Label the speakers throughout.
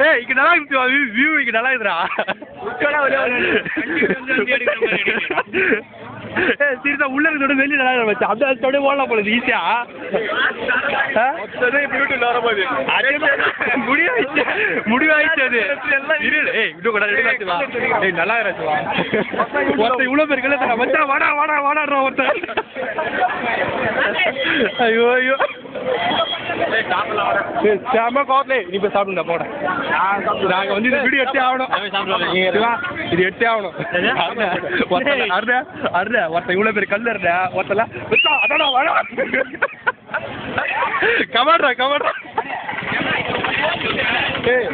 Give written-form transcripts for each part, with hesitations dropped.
Speaker 1: ஏய் இங்க நல்லா இருக்கு வியூ இங்க நல்லா இருக்குடா ஏய் சீரியஸா உள்ள இருக்கிறத வெளிய நல்லா இருக்கு மச்சான் அப்படியே அப்படியே ஓடலாம் போல ஈஸியா முடிவாயிடுச்சு அது ஏய் இன்னும் கூட ரெடி வா ஏய் நல்லா இருக்கு வா ஒருத்தன் இவ்வளவு பேர் கல்ல மச்சான் வாடா வாடா வாடாடுற ஒருத்தன் ஐயோ ஐயோ சாம கோட்லே நீ போய் சாப்பிடுங்க போட நாங்க வந்து இந்த வீடியோ எடுத்தே ஆகணும் இது எடுத்தே ஆகணும் ஒருத்தன் இவ்வளவு பேர் கல்லு இருந்த ஒருத்தல அடடா வாடா கமாட்ரா கமாட்ரா ஏய்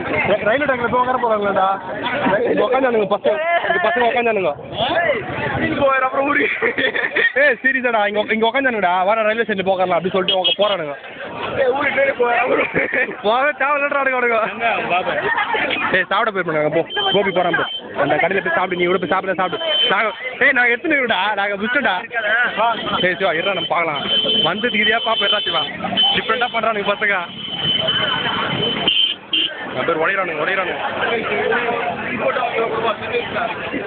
Speaker 1: ரயில்வே ட்ராக்ல போய் உட்கார போறாங்களாடா உட்காந்தானுங்க பசங்க உட்காந்தானுங்க அப்புறம் ஊரி ஏய் சீரியஸாடா இங்க உட்காந்தானுங்கடா வாடா ரயில்வே ஸ்டேஷன் போகலாம் அப்படி சொல்லிட்டு போறானுங்க போக தேவையில்லடா ஏய் சாப்பிட போயிருப்பாங்க போ கோபி போறான் போ அந்த கடையில் போய் சாப்பிடு நீ இவ்வளோ போய் சாப்பிடு ஏய் நாங்கள் எடுத்துனுடா நாங்கள் விட்டுடா சரி சிவா இருடா நம்ம பார்க்கலாம் வந்ததுக்கு இதையா பாப்பா இருடா சிவா டிஃப்ரெண்டாக பண்ணுறானுங்க பசங்க பேர் உடையிறானுங்க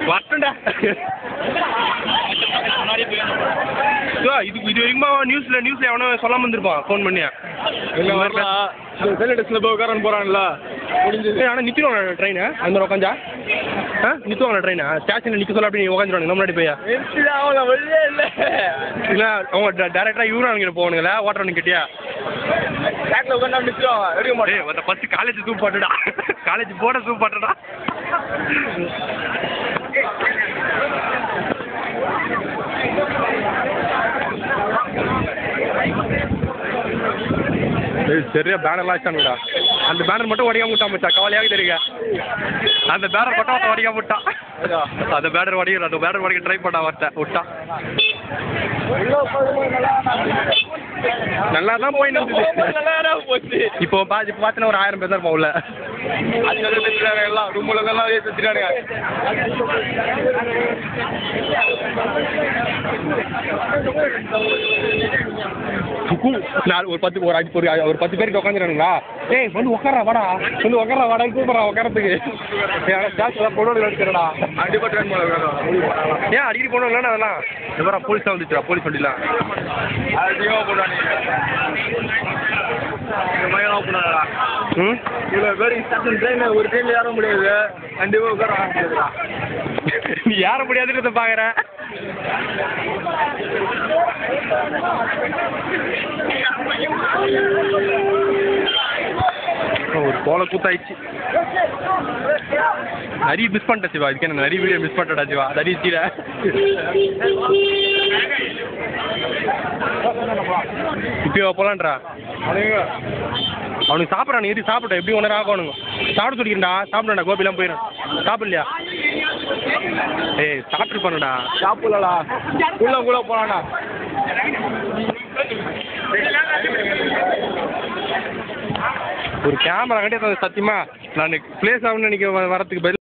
Speaker 1: வரட்டும்டா இது வரைக்குமா நியூஸ்ல எவனோ சொல்லாம வந்திருப்பான் ஃபோன் பண்ணி போய் உட்காரன்னு போறான்ல ஆனால் நிற்கணும் ட்ரெயின் அந்த மாதிரி உட்காந்தா நிற்குவாங்க ட்ரெயின் ஸ்டேஷனில் நிற்க சொல்ல அப்படி உட்காந்துருவாங்க முன்னாடி போய் இல்லை அவங்க டேரக்டாக யூரானுங்க போகணுங்களா ஓட்டுறவனு கிட்டியா பேக்கில் உட்காந்து நிற்குவாங்க எடுக்க மாட்டேன் ஒரு ஃபஸ்ட்டு காலேஜ் சூப் பாட்டுடா காலேஜ் போட சூப் பாட்டுடா சரியா பேனர்லாம் வச்சானுடா அந்த பேனர் மட்டும் உடையாம விட்டான் மச்சான் கவலையாக தெரியுங்க அந்த பேனர் மட்டும் உடையாம விட்டான் அந்த பேனர் உடைக்க ட்ரை பண்ணா வரட்டேன் விட்டான் நல்லா தான் போய் போச்சு இப்போ பார்த்தீங்கன்னா ஒரு 1000 பேர் தான் இருப்போம் உள்ள எல்லாம் ரூம்ல ஒரு 10 பேருக்கு உட்காந்துருக்கானுங்களா ஏய் வந்து உட்காரா வாடா வந்து உட்காரா வாடா கூப்பிட்றா உட்காரத்துக்கு பொண்ணு எடுக்கிறடா ஏன் அடிக்கடி போனோம்ல அதெல்லாம் எவ்வளோ போலீஸ் தான் வந்துச்சுடா போலீஸ் வண்டிலாம் அதிகமாக போட்டானே இவ்வளோ பேர் ட்ரெயின் ஒரு ட்ரெயினில் ஏற முடியாது கண்டிப்பாக உட்கார முடியாதுடா நீ ஏற முடியாதுன்றத பார்க்குற ஒரு போல கூத்தாயிடுச்சு நிறைய மிஸ் பண்ணிட்டேன் சிவா இதுக்கு என்ன நிறைய வீடியோ மிஸ் பண்ணிட்டா சிவா நிறைய கீழே இப்போ போலான்றா அவனுக்கு சாப்பிட்றானு ஏறி சாப்பிட்டேன் எப்படி ஒன்றரை ஆகணுங்க சாப்பிட சொல்லிக்கிறேன்டா சாப்பிடா கோபிலாம் போயிடும் சாப்பிடலையா ஏய் சாப்பிட்டு பண்ணடா சாப்பிடலடா கூட போலாம்டா ஒரு கேமரா கட்டி சத்தியமா நான் பிளேஸ் ஆகணும்னு நினைக்க வரத்துக்கு பதில்